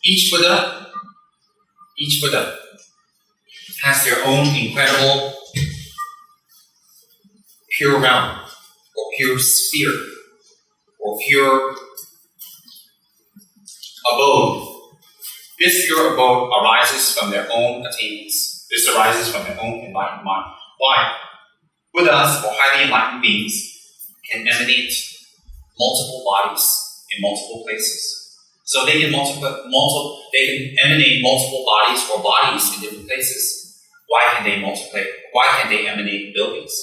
Each Buddha has their own incredible pure realm, or pure sphere, or pure abode. This pure abode arises from their own attainments. This arises from their own enlightened mind. Why? Buddhas, or highly enlightened beings, can emanate multiple bodies in multiple places. So they can emanate multiple bodies or bodies in different places. Why can they multiply? Why can they emanate buildings,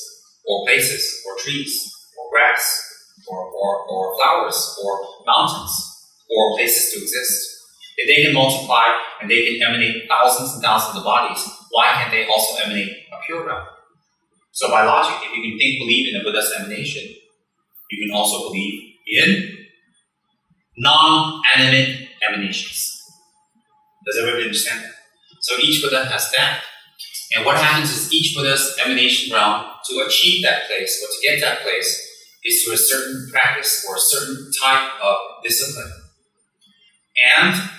or places, or trees, or grass, or flowers, or mountains, or places to exist? If they can multiply and they can emanate thousands and thousands of bodies, why can't they also emanate a pure realm? So by logic, if you can believe in the Buddha's emanation, you can also believe in non-animate emanations. Does everybody understand that? So each Buddha has that. And what happens is each Buddha's emanation realm, to achieve that place, or to get that place, is through a certain practice or a certain type of discipline. And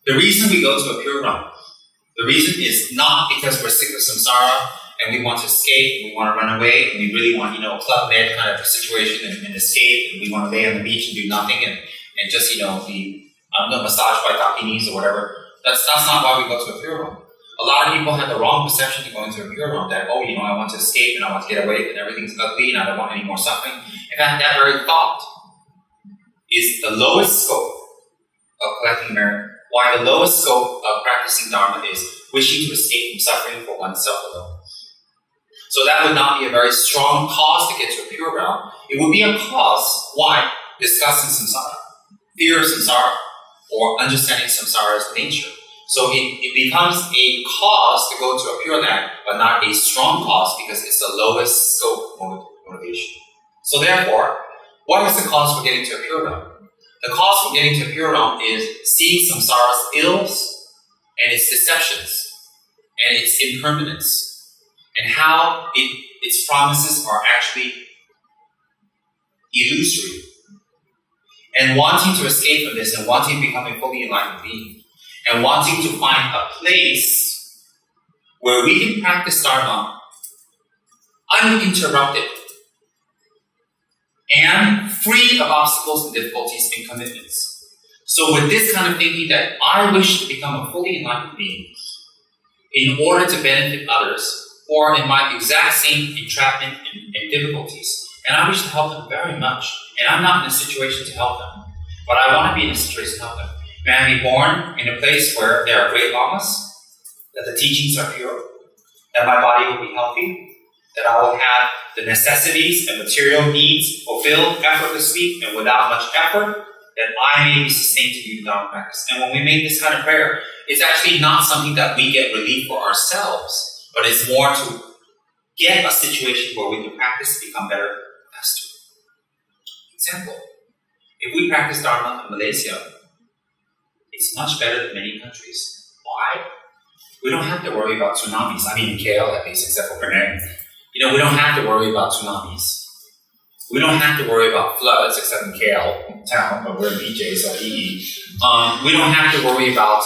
the reason we go to a pure realm, the reason is not because we're sick of samsara and we want to escape, and we want to run away, and we really want, a Club Med kind of situation and escape, and we want to lay on the beach and do nothing and just, be massaged by takinis or whatever. That's not why we go to a pure realm. A lot of people have the wrong perception of going to a pure realm, that, I want to escape and I want to get away and everything's ugly and I don't want any more suffering. In fact, that very thought is the lowest scope of collecting merit. Why the lowest scope of practicing Dharma is wishing to escape from suffering for oneself alone. So that would not be a very strong cause to get to a pure realm. It would be a cause. Why? Discussing samsara, fear of samsara, or understanding samsara's nature. So it becomes a cause to go to a pure land, but not a strong cause because it's the lowest scope motivation. So therefore, what is the cause for getting to a pure realm? The cause for getting to a pure realm is seeing samsara's ills and its deceptions and its impermanence, and how its promises are actually illusory. And wanting to escape from this, and wanting to become a fully enlightened being, and wanting to find a place where we can practice Dharma uninterrupted and free of obstacles and difficulties and commitments. So with this kind of thinking that I wish to become a fully enlightened being in order to benefit others, or in my exact same entrapment and difficulties, and I wish to help them very much, and I'm not in a situation to help them, but I want to be in a situation to help them. May I be born in a place where there are great lamas, that the teachings are pure, that my body will be healthy, that I will have the necessities and material needs fulfilled effortlessly and without much effort, that I may be sustained to do Dharma practice. And when we make this kind of prayer, it's actually not something that we get relief for ourselves, but it's more to get a situation where we can practice to become better faster. Example, if we practice Dharma in Malaysia, it's much better than many countries. Why? We don't have to worry about tsunamis. I mean, in KL at least, except for Penang. We don't have to worry about tsunamis. We don't have to worry about floods, except in KL town, but we're in BJ, so EE. We don't have to worry about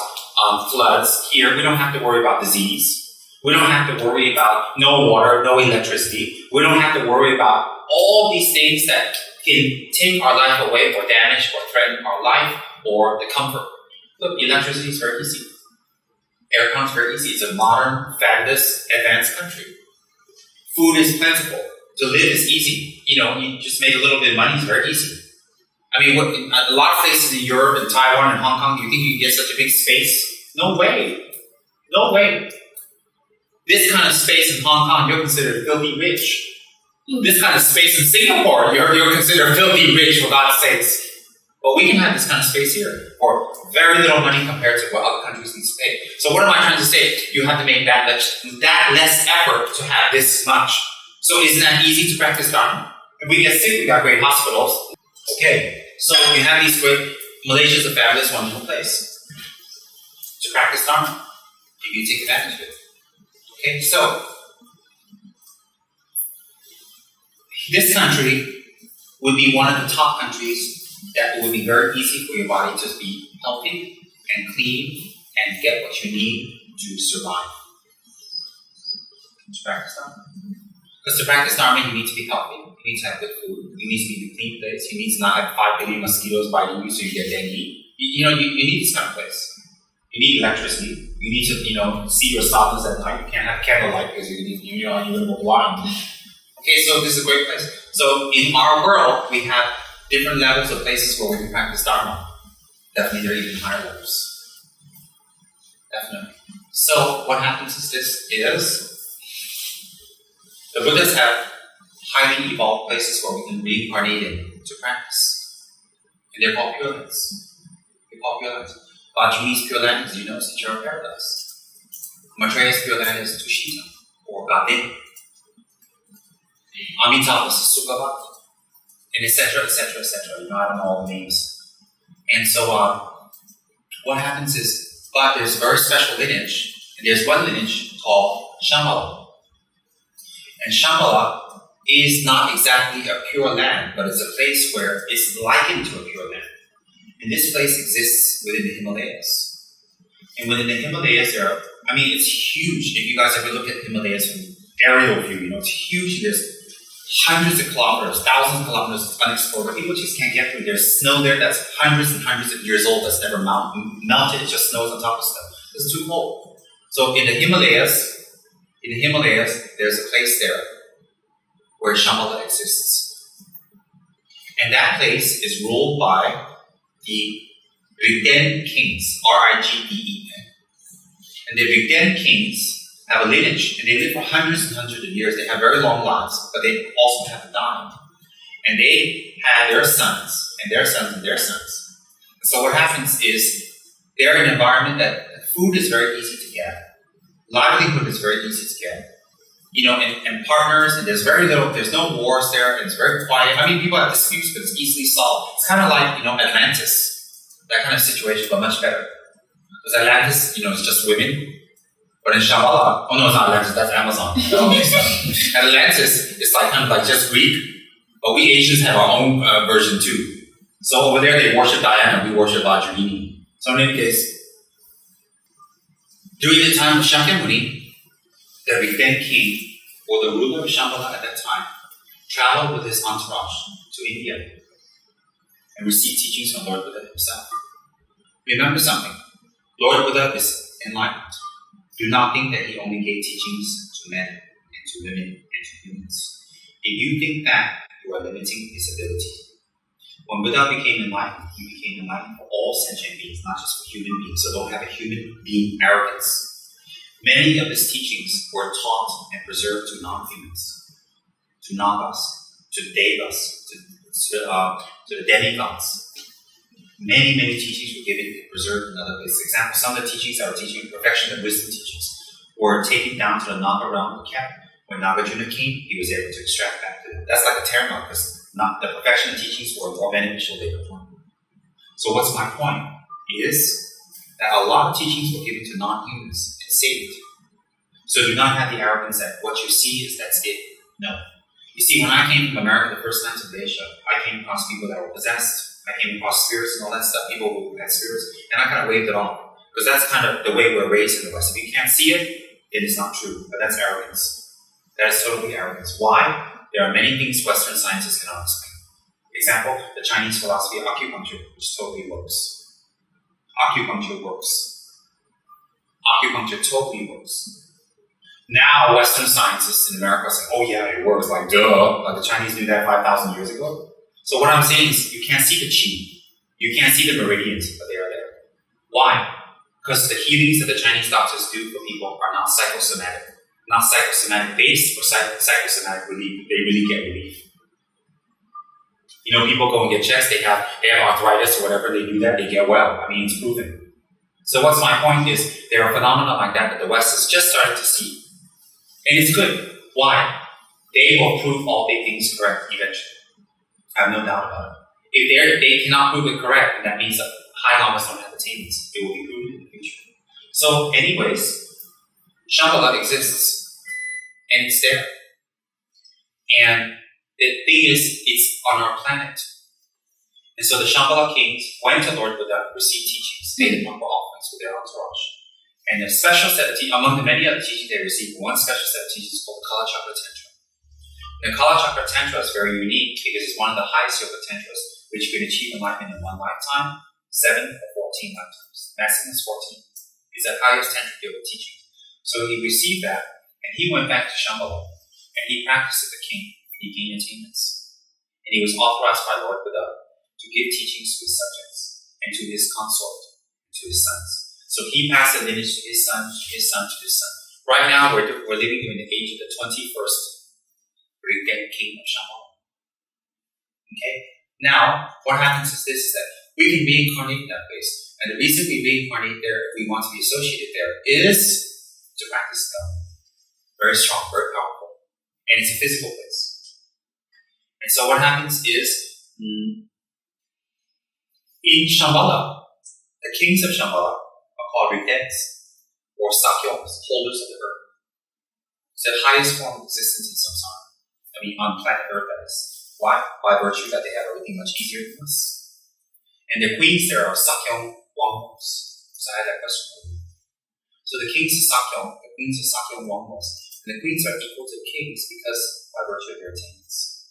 floods here. We don't have to worry about disease. We don't have to worry about no water, no electricity. We don't have to worry about all these things that can take our life away or damage or threaten our life or the comfort. Look, electricity is very easy. Aircon is very easy. It's a modern, fabulous, advanced country. Food is plentiful. To live is easy. You just make a little bit of money. It's very easy. I mean, a lot of places in Europe and Taiwan and Hong Kong, you think you can get such a big space? No way. No way. This kind of space in Hong Kong, you're considered filthy rich. This kind of space in Singapore, you're considered filthy rich, for God's sakes. But we can have this kind of space here for very little money compared to what other countries need to pay. So what am I trying to say? You have to make that less effort to have this much. So isn't that easy to practice Dharma? If we get sick, we got great hospitals. Okay, so you have these great, Malaysia's a fabulous, wonderful place to practice Dharma, if you take advantage of it. Okay, so this country would be one of the top countries that it would be very easy for your body to be healthy and clean and get what you need to survive. To practice Dharma. Because to practice Dharma, you need to be healthy. You need to have good food. You need to be in a clean place. You need to not have 5 billion mosquitoes biting you so you get dengue. You need this kind of place. You need electricity. You need to, see your sadhanas at night. You can't have candlelight because you're going to go blind. Okay, so this is a great place. So in our world, we have different levels of places where we can practice Dharma. Definitely, there are even higher levels. Definitely. So what happens is the Buddhas have highly evolved places where we can reincarnate in to practice. And they're called Pure Lands. They're called Pure Lands. Vajrayani's Pure Land, as you know, is Eternal Paradise. Maitreya's Pure Land is Tushita, or Gaden. Amitabha's is Sukhavat, and etc., etc., etc. I don't know all the names. And so what happens is, but there's a very special lineage, and there's one lineage called Shambhala. And Shambhala is not exactly a pure land, but it's a place where it's likened to a pure land. And this place exists within the Himalayas. And within the Himalayas, it's huge. If you guys ever look at the Himalayas from aerial view, it's huge. There's hundreds of kilometers, thousands of kilometers of unexplored, but people just can't get through. There's snow there that's hundreds and hundreds of years old that's never melted. It just snows on top of stuff. It's too cold. So in the Himalayas, there's a place there where Shambhala exists. And that place is ruled by the Rigden kings, R-I-G-D-E-N. And the Rigden kings have a lineage, and they live for hundreds and hundreds of years. They have very long lives, but they also have to die. And they have their sons, and their sons, and their sons. And so what happens is, they're in an environment that food is very easy to get. Livelihood is very easy to get. And partners, and there's no wars there, and it's very quiet. People have disputes, but it's easily solved. It's kind of like, Atlantis, that kind of situation, but much better. Because Atlantis, it's just women. But in Shambhala, oh no, it's not Atlantis, that's Amazon. Atlantis is kind of like just Greek, but we Asians have our own version too. So over there, they worship Diana, we worship Vajrayani. So in any case, during the time of Shakyamuni, the Rigden king, or the ruler of Shambhala at that time, traveled with his entourage to India and received teachings from Lord Buddha himself. Remember something, Lord Buddha is enlightened. Do not think that he only gave teachings to men and to women and to humans. If you think that, you are limiting his ability. When Buddha became enlightened, he became enlightened for all sentient beings, not just for human beings. So don't have a human being arrogance. Many of his teachings were taught and preserved to non-humans, to nagas, to devas, to the demigods. Many teachings were given and preserved in other places. For example, some of the teachings that were teaching perfection and wisdom teachings were taken down to the Naga realm and kept. When Nagarjuna came, he was able to extract back to them. That's like a terminal, because the perfection and teachings were more beneficial later on. So what's my point? Is that a lot of teachings were given to non-humans and saved. So do not have the arrogance that what you see is that's it. No. You see, when I came from America the first time to Asia, I came across people that were possessed. I came across spirits and all that stuff, people who had spirits, and I kind of waved it off. Because that's kind of the way we're raised in the West. If you can't see it, it is not true. But that's arrogance. That is totally arrogance. Why? There are many things Western scientists cannot explain. Example, the Chinese philosophy of acupuncture, which totally works. Acupuncture works. Acupuncture totally works. Now, Western scientists in America say, oh yeah, it works, like duh. Like the Chinese knew that 5,000 years ago. So what I'm saying is, you can't see the qi. You can't see the meridians, but they are there. Why? Because the healings that the Chinese doctors do for people are not psychosomatic. Not psychosomatic based or psychosomatic relief. They really get relief. People go and get checks, they have arthritis or whatever, they do that, they get well. It's proven. So what's my point is, there are phenomena like that the West is just starting to see. And it's good. Why? They will prove all their things correct eventually. I have no doubt about it. If they cannot prove it correct, then that means that high lamas don't have attainments. It will be proven in the future. So anyways, Shambhala exists. And it's there. And the thing is, it's on our planet. And so the Shambhala kings went to Lord Buddha and received teachings, made humble offerings with their entourage. And a special set of among the many other teachings they received, one special set of teachings called the Kala Chakra Tantra. And the Kala Chakra Tantra is very unique because it's one of the highest yoga tantras which you can achieve enlightenment in one lifetime, 7 or 14 lifetimes. Maximum is 14. It's the highest tantric yoga teaching. So he received that, and he went back to Shambhala, and he practiced as a king, and he gained attainments. And he was authorized by Lord Buddha to give teachings to his subjects, and to his consort, and to his sons. So he passed the lineage to his son, to his son, to his son. Right now, we're living in the age of the 21st great king of Shambhala. Okay? Now, what happens is this, is that we can reincarnate in that place. And the reason we reincarnate there, if we want to be associated there, is to practice Dhamma. Very strong, very powerful. And it's a physical place. And so what happens is, in Shambhala, the kings of Shambhala are called Rinpoches, or Sakyoms, holders of the earth. It's the highest form of existence in samsara. I mean, on planet Earth, that is. Why? By virtue that they have everything much easier than us. And the queens there are Sakyong Wangmos. So I had that question for you. So the kings of Sakyong, the queens of Sakyong Wangmos, and the queens are equal to the kings because by virtue of their attainments.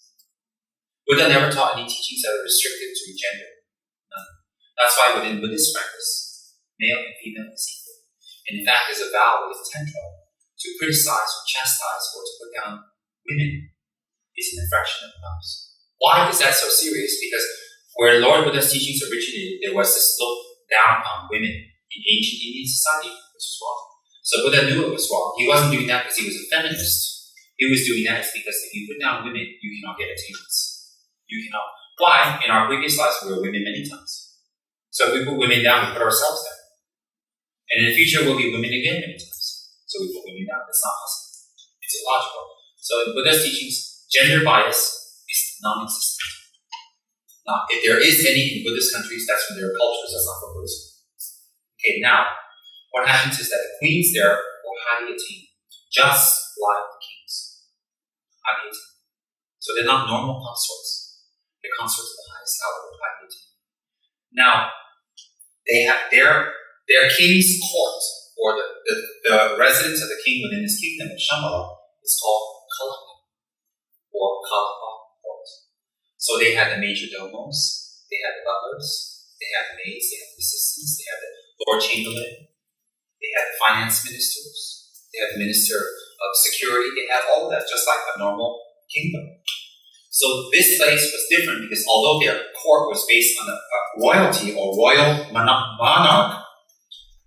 Buddha never taught any teachings that are restricted to gender. None. That's why within Buddhist practice, male and female is equal. And in fact, there's a vow within Tantra to criticize or chastise or to put down women is an infraction of the vows. Why is that so serious? Because where Lord Buddha's teachings originated, there was this look down on women in ancient Indian society, which was wrong. So Buddha knew it was wrong. He wasn't doing that because he was a feminist. He was doing that because if you put down women, you cannot get attainments. You cannot. Why? In our previous lives, we were women many times. So if we put women down, we put ourselves down. And in the future, we'll be women again many times. So we put women down. It's not possible. It's illogical. So in Buddha's teachings, gender bias is non-existent. Now, if there is any in Buddhist countries, that's when there are cultures, that's not for Buddhism. Okay, now, what happens is that the queens there were highly attained, just like the kings. Highly attained. So they're not normal consorts. They're consorts of the highest caliber, highly attained. Now, they have their king's court, or the residence of the king within his kingdom of Shambhala is called Kalapa, or Kalapa court. So they had the major domos, they had the butlers, they had the maids, they had the assistants, they had the Lord Chamberlain, they had the finance ministers, they had the minister of security, they had all of that, just like a normal kingdom. So this place was different because although their court was based on a royalty or royal monarch,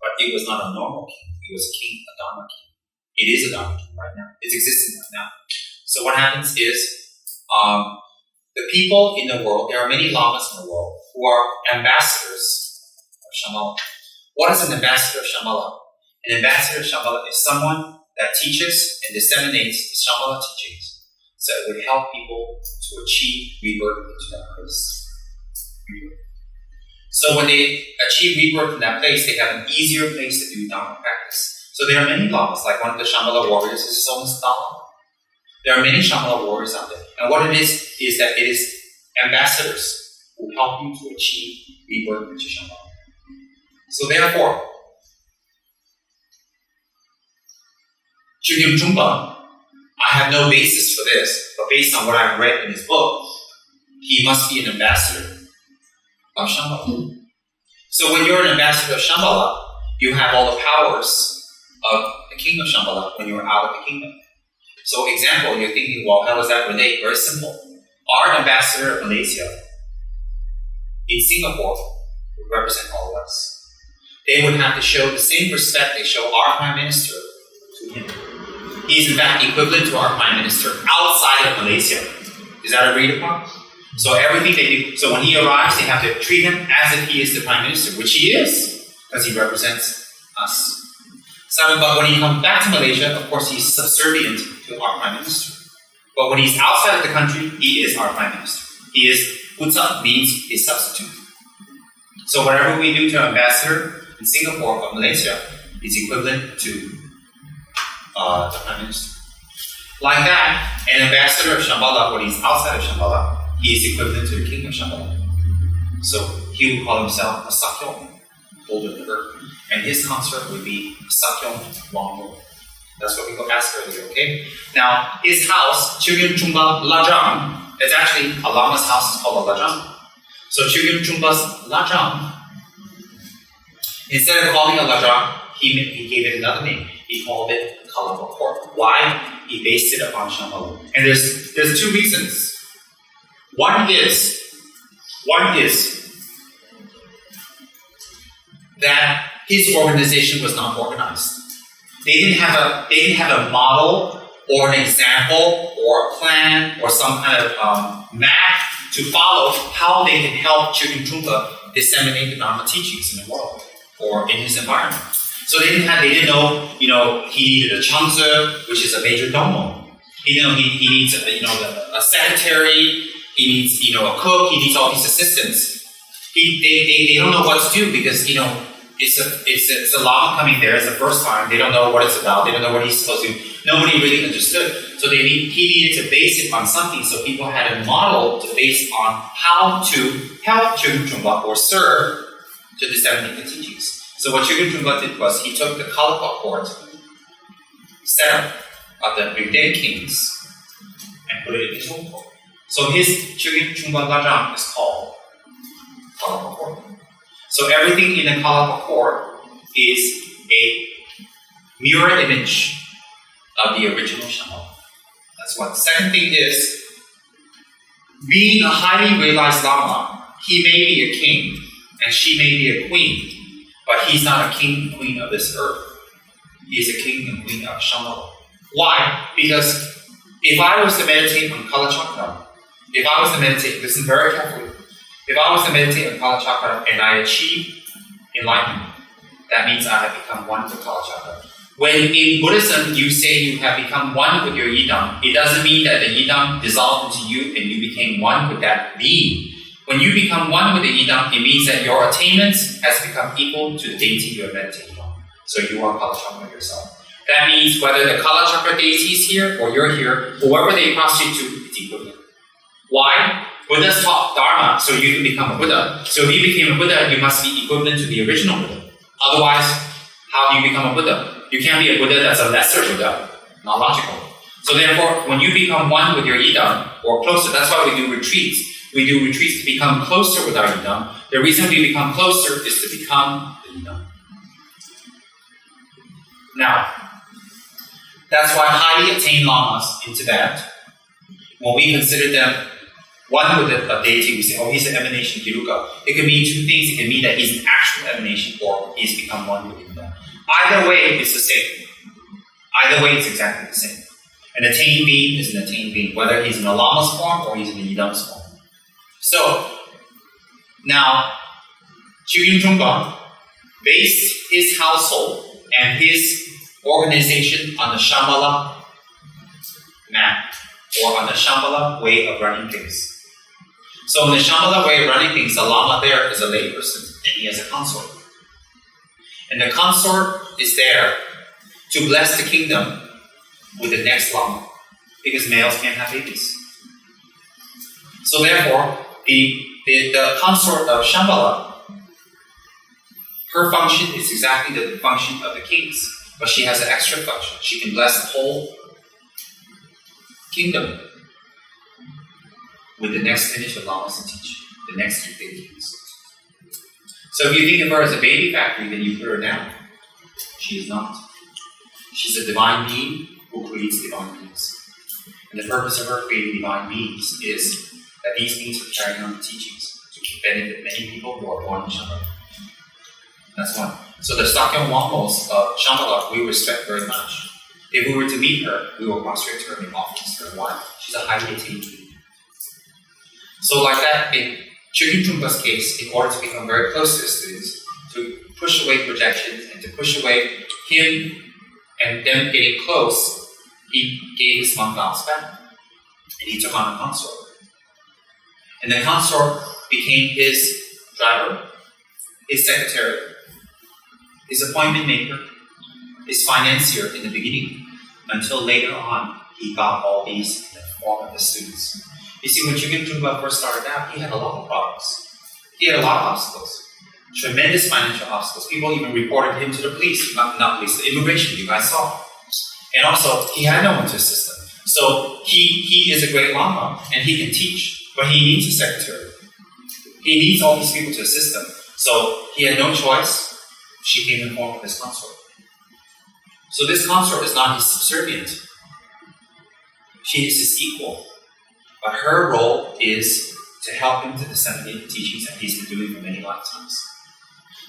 but it was not a normal king. It was a king, a Dharma king. It is a Dharma king right now. It's existing right now. So what happens is, the people in the world, there are many lamas in the world who are ambassadors of Shambhala. What is an ambassador of Shambhala? An ambassador of Shambhala is someone that teaches and disseminates the Shambhala teachings so it would help people to achieve rebirth into that place. So when they achieve rebirth in that place, they have an easier place to do Dharma practice. So there are many lamas, like one of the Shambhala warriors is so Dharma. There are many Shambhala warriors out there. And what it is that it is ambassadors who help you to achieve rebirth into Shambhala. So therefore, Chugyam Trungpa, I have no basis for this, but based on what I've read in his book, he must be an ambassador of Shambhala. So when you're an ambassador of Shambhala, you have all the powers of the king of Shambhala when you're out of the kingdom. So example, you're thinking, well, how does that relate? Very simple. Our ambassador of Malaysia in Singapore would represent all of us. They would have to show the same respect they show our Prime Minister to him. He is in fact equivalent to our Prime Minister outside of Malaysia. Is that agreed upon? So everything they do, so when he arrives, they have to treat him as if he is the Prime Minister, which he is, because he represents us. So, but when he comes back to Malaysia, of course, he's subservient to our Prime Minister. But when he's outside of the country, he is our Prime Minister. He is, Putsa means his substitute. So whatever we do to ambassador in Singapore or Malaysia is equivalent to the Prime Minister. Like that, an ambassador of Shambhala, when he's outside of Shambhala, he is equivalent to the king of Shambhala. So he would call himself a Sakyong, holder of the earth. And his consort would be Sakyong Wangmo. That's what we got asked earlier, okay? Now, his house, Chugyum Chungpa Lajang, it's actually a Lama's house is called a Lajang. So Chugyum Chungpa's Lajang, instead of calling it a Lajang, he gave it another name. He called it Kalapa Court. Why? He based it upon Shambhala. And there's two reasons. One is that his organization was not organized. They didn't have a model or an example or a plan or some kind of map to follow how they can help Chugyum Trungpa disseminate the Dharma teachings in the world or in his environment. So they didn't know, he needed a changze, which is a major domo. He needs a secretary. He needs a cook. He needs all these assistants. They don't know what to do because it's a Lama coming there. It's the first time. They don't know what it's about. They don't know what he's supposed to do. Nobody really understood. So he needed to base it on something. So people had a model to base on how to help Chugyum Trungpa or serve to disseminate the teachings. So what Chugyum Trungpa did was he took the Kalapa court setup of the Rinpoche kings and put it in his own court. So his Chugyum Trungpa Lajang is called Kalapa court. So everything in the Kalapa court is a mirror image of the original Shambhala. That's one. Second thing is, being a highly realized Lama, he may be a king and she may be a queen, but he's not a king and queen of this earth. He's a king and queen of Shambhala. Why? Because if I was to meditate on Kala Chakra, listen very carefully. If I was to meditate on Kala Chakra and I achieve enlightenment, that means I have become one with Kala Chakra. When in Buddhism you say you have become one with your yidam, it doesn't mean that the yidam dissolved into you and you became one with that being. When you become one with the yidam, it means that your attainments has become equal to the deity you are meditating on. So you are Kala Chakra yourself. That means whether the Kala Chakra deity is here or you're here, whoever they prostrate to, it's equivalent. Why? Buddha's taught Dharma so you can become a Buddha. So if you became a Buddha, you must be equivalent to the original Buddha. Otherwise, how do you become a Buddha? You can't be a Buddha that's a lesser Buddha. Not logical. So therefore, when you become one with your yidam, or closer, that's why we do retreats. We do retreats to become closer with our yidam. The reason we become closer is to become the yidam. Now, that's why highly attained lamas in Tibet, when we consider them one with a deity, we say, oh, he's an emanation, Kiruka. It can mean two things. It can mean that he's an actual emanation or he's become one with yidam. Either way, it's the same. Either way, it's exactly the same. An attained being is an attained being, whether he's in a lama's form or he's in a yidam's form. So, now, Chugyum Trungpa based his household and his organization on the Shambhala map or on the Shambhala way of running things. So in the Shambhala way of running things, the Lama there is a layperson and he has a consort. And the consort is there to bless the kingdom with the next Lama because males can't have babies. So therefore, the consort of Shambhala, her function is exactly the function of the kings, but she has an extra function. She can bless the whole kingdom with the next lineage of lamas and teaching, the next three kings. So if you think of her as a baby factory, then you put her down. She is not. She's a divine being who creates divine beings. And the purpose of her creating divine beings is that these beings are carrying on the teachings to benefit many people who are born in Shambhala. That's one. So the Sakyong Wangmos of Shambhala, we respect very much. If we were to meet her, we will prostrate to her and offerings to her. Why? She's a highly attained being. So like that, in Chugyum Trungpa's case, in order to become very close to his students, to push away projections and to push away him and them getting close, he gave his monk vows back. And he took on a consort. And the consort became his driver, his secretary, his appointment maker, his financier in the beginning, until later on he got all these in the form of the students. You see, when Chugyum Trungpa first started out, he had a lot of problems. He had a lot of obstacles. Tremendous financial obstacles. People even reported him to the police. Not police, the immigration, you guys saw. And also, he had no one to assist him. So he is a great Lama, and he can teach, but he needs a secretary. He needs all these people to assist him. So he had no choice. She came in the form of his consort. So this consort is not his subservient. She is his equal. But her role is to help him to disseminate the teachings that he's been doing for many lifetimes.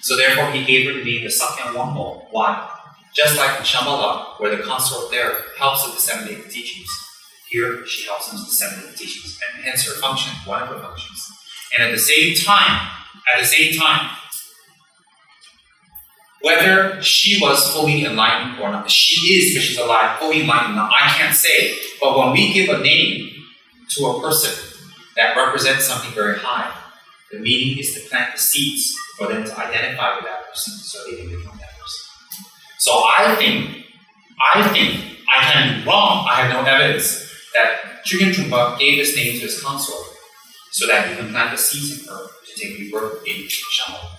So therefore he gave her the name of Sakya Wangmo. Why? Just like in Shambhala, where the consort there helps to disseminate the teachings, here she helps him to disseminate the teachings, and hence her function, one of her functions. And at the same time, whether she was fully enlightened or not, she is, because she's alive, fully enlightened. Now, I can't say, but when we give a name to a person that represents something very high, the meaning is to plant the seeds for them to identify with that person so they can become that person. So I think, I can be wrong, I have no evidence, that Chugin Trungpa gave this name to his consort so that he can plant the seeds in her to take rebirth in Shambhala.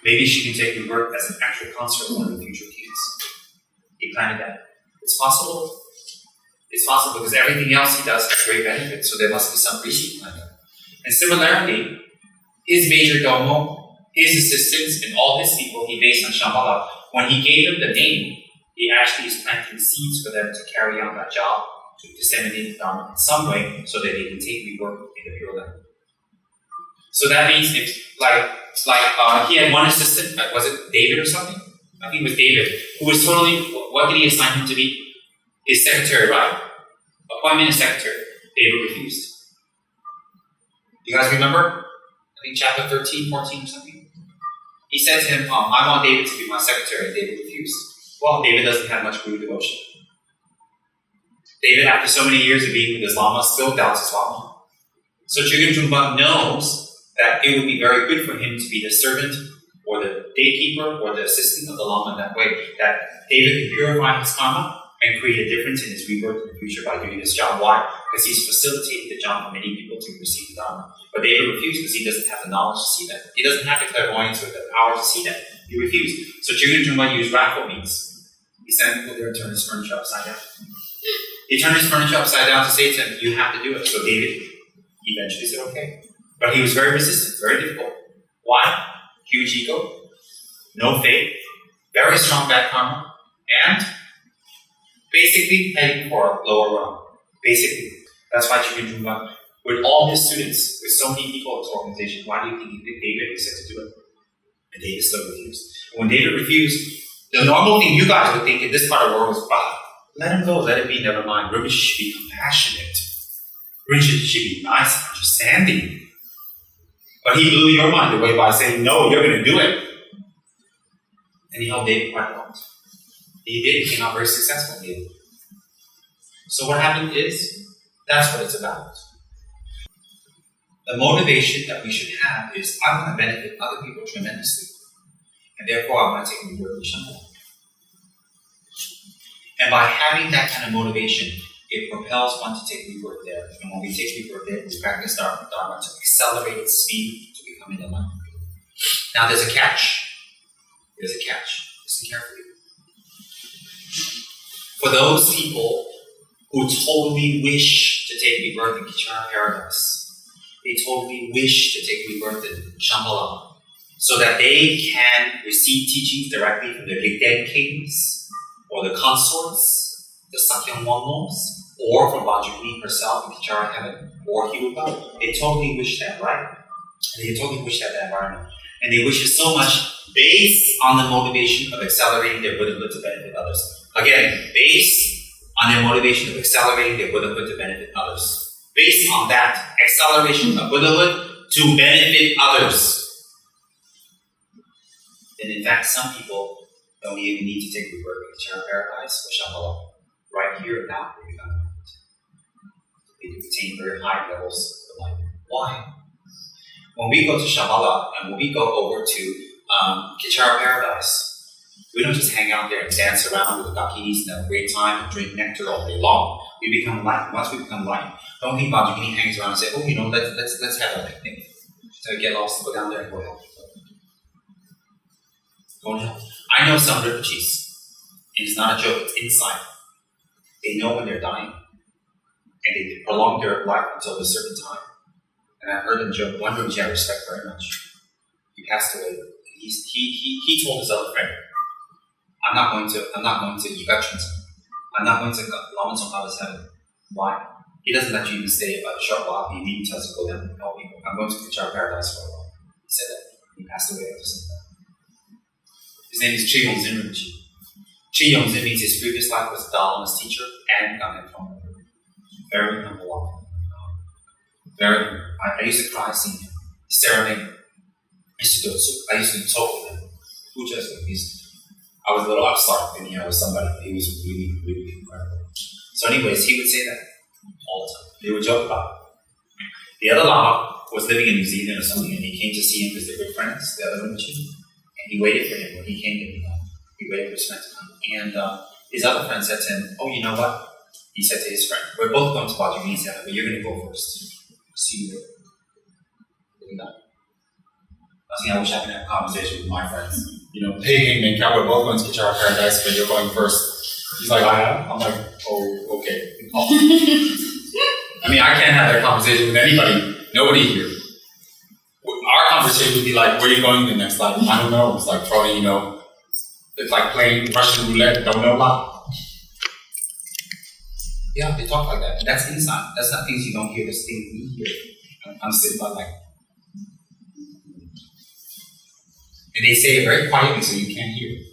Maybe she can take rebirth as an actual consort of one of the future kings. He planted that. It's possible. It's possible because everything else he does has great benefits, so there must be some reason behind that. And similarly, his major domo, his assistants, and all his people he based on Shambhala, when he gave them the name, he actually is planting seeds for them to carry on that job, to disseminate the Dharma in some way so that they can take rebirth in the Pure Land. So that means if, he had one assistant, was it David or something? I think it was David, who was totally, what did he assign him to be? His secretary, right? Appointment as secretary. David refused. You guys remember? I think chapter 13, 14 or something. He said to him, I want David to be my secretary, and David refused. Well, David doesn't have much guru devotion. David, after so many years of being with his Lama, still doubts his Lama. So Chugin Trungpa knows that it would be very good for him to be the servant or the daykeeper or the assistant of the Lama in that way, that David can purify his karma and create a difference in his rebirth in the future by doing this job. Why? Because he's facilitated the job for many people to receive the Dharma. But David refused because he doesn't have the knowledge to see that. He doesn't have the clairvoyance or the power to see that. He refused. So Chugin Trungpa used raffle means. He sent people there to turn his furniture upside down. He turned his furniture upside down to say to him, you have to do it. So David eventually said, okay. But he was very resistant, very difficult. Why? Huge ego, no faith, very strong bad karma, and basically heading for a lower realm. Basically. That's why Chugin Trungpa, with all his students, with so many people in his organization, why do you think David was said to do it? And David still refused. And when David refused, the normal thing you guys would think in this part of the world was, let him go, let it be, never mind. Rinpoche should be compassionate. Rinpoche should be nice and understanding. But he blew your mind away by saying, no, you're going to do it. And he held David quite long. He did. He came out very successful. David. So what happened is, that's what it's about. The motivation that we should have is, I want to benefit other people tremendously. And therefore, I want to take the word of Shambhala. And by having that kind of motivation, it propels one to take rebirth there. And when we take rebirth there, we practice Dharma to accelerate its speed to becoming enlightened. Now there's a catch. Listen carefully. For those people who totally wish to take rebirth in Kichara Paradise, they totally wish to take rebirth in Shambhala, so that they can receive teachings directly from the Ligden kings, or the consorts, the Sakyam Wangmos, or from Vajrayani herself in Kichara heaven, or Hirupa. They totally wish that, right? They totally wish that environment. And they wish it so much based on the motivation of accelerating their Buddhahood to benefit others. Again, based on their motivation of accelerating their Buddhahood to benefit others. Based on that acceleration of Buddhahood to benefit others. And in fact, some people don't even need to take rebirth in Kichara Paradise or Shambhala. Right here and now, they become enlightened. They can attain very high levels of enlightenment. Why? When we go to Shambhala and when we go over to Kichara Paradise, we don't just hang out there and dance around with the dakinis and have a great time and drink nectar all day long. We become enlightened. Once we become enlightened, don't think Vajrayani hangs around and say, let's have a picnic. to get lost, go down there and go help people. Go and help. I know some Rinpoches, and it's not a joke, it's inside. They know when they're dying, and they prolong their life until a certain time. And I've heard them joke. One Rinpoche I respect very much. He passed away. He told his other friend, I'm not going to Yugachun's. I'm not going to Lama Tsongkhapa's heaven. Why? He doesn't let you even stay a short while. He even tells you to go down and help people. I'm going to Kuchar Paradise for a while. He said that. He passed away after saying that. His name is Chi Yongzin Rinpoche. Chi Yongzin means his previous life was a Dalai Lama's teacher and Gamen Tongpa. Very humble. Very. I used to cry seeing him. Serenade. I used to talk with him. I was a little upstart thinking I was somebody. He was really, really incredible. So anyways, he would say that all the time. They would joke about it. The other Lama was living in New Zealand or something, and he came to see him because they were friends, the other Rinpoche. And he waited for him when he came to me. He waited for his friend to come. And his other friend said to him, oh, you know what? He said to his friend, we're both going to Bajrayani's heaven, but you're going to go first. See you later. Look at that. I wish I could have a conversation with my friends. You know, hey, man, we're both going to Kuchar Paradise, but you're going first. He's like, I am? I'm like, oh, okay. Oh. I mean, I can't have that conversation with anybody. Nobody here. Our conversation would be like, where are you going the next life? I don't know. It's like probably, it's like playing Russian roulette, don't know a lot. Yeah, they talk like that. And that's inside. That's not things you don't hear, that's things we hear. I'm sitting by like, and they say it very quietly so you can't hear it.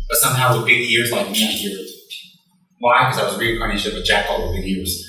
But somehow with big ears like me, I hear it. Why? Because I was reincarnation of a jackal with big ears.